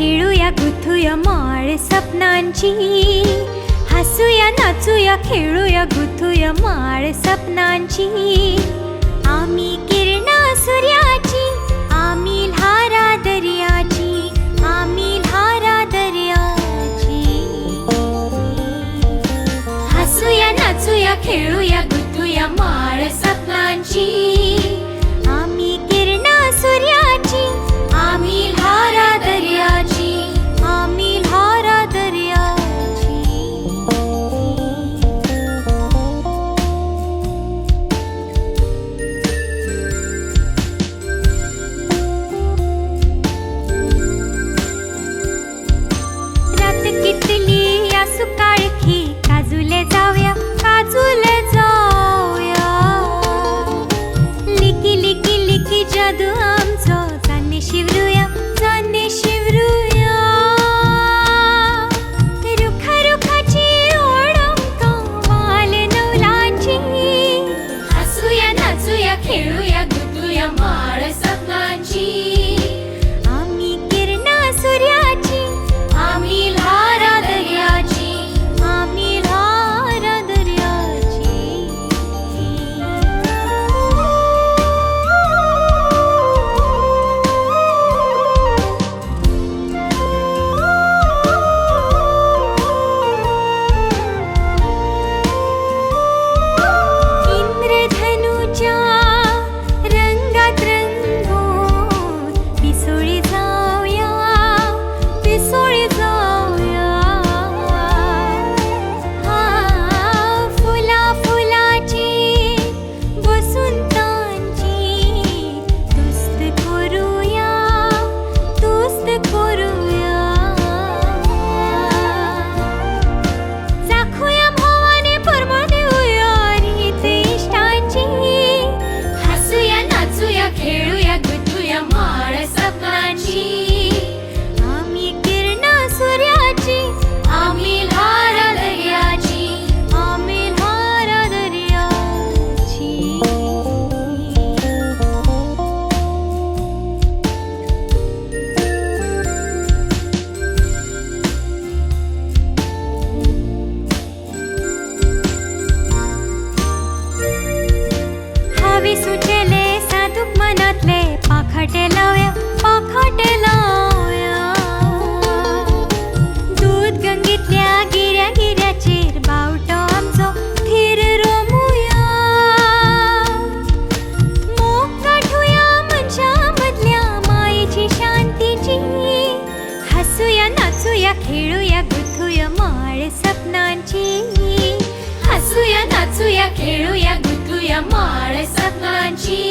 खेळूया गुथूया माळ सपनांची, हसूया नाचूया खेळूया गुथूया माळ सपनांची. आम्ही किरणा सूर्याची, आम्ही धारा दर्याची, आम्ही धारा दर्याची. हसूया नाचूया खेळूया गुथूया माळ सपनांची. आम्ही किरणा सूर्याची, आम्ही धारा दर्याची, आम्ही धारा दर्याची. रात कितली या सुकाळखी, काजूले जाऊया काजूले जाऊया. लिकी लिकी लिकी जादू आमचो, चांदणे शिवरूया चांदणे शिवरूया. रुखा रुखाची ओढ आमकां वाल नवलाची. हसूया नाचूया खेळूया गुथूया माळ सपनांची. आम्ही किरणा सूर्याची, आम्ही धारा दर्याची, आम्ही धारा दर्याची. इंद्रधनुच्या रंगात रंगून पिसोळी जाऊया, पिसोळी जाऊया. फुला फुलाची वसंतांची तुस्त करूया, तुस्त करूया. चाखूया भावाने परमा देऊया रीत इष्टांची. हसूया नाचूया खेळूया गुथूया माळ सपनांची. आम्ही किरणा सूर्याची, आम्ही धारा दर्याची, आम्ही धारा दर्याची. हवी सुटेले साधूक मनातले, पाखाटे लावया पाखाटे लावया. दूध गंगेतल्या गिऱ्या गिऱ्याचेर बावटो आमचो थीर रोमुया. मोग गाठूया मनशा मदल्या मायेची शांतीची. हसूया नाचूया खेळूया गुथूया माळ सपनांची. हसूया नाचूया खेळूया गुथूया माळ सपनांची.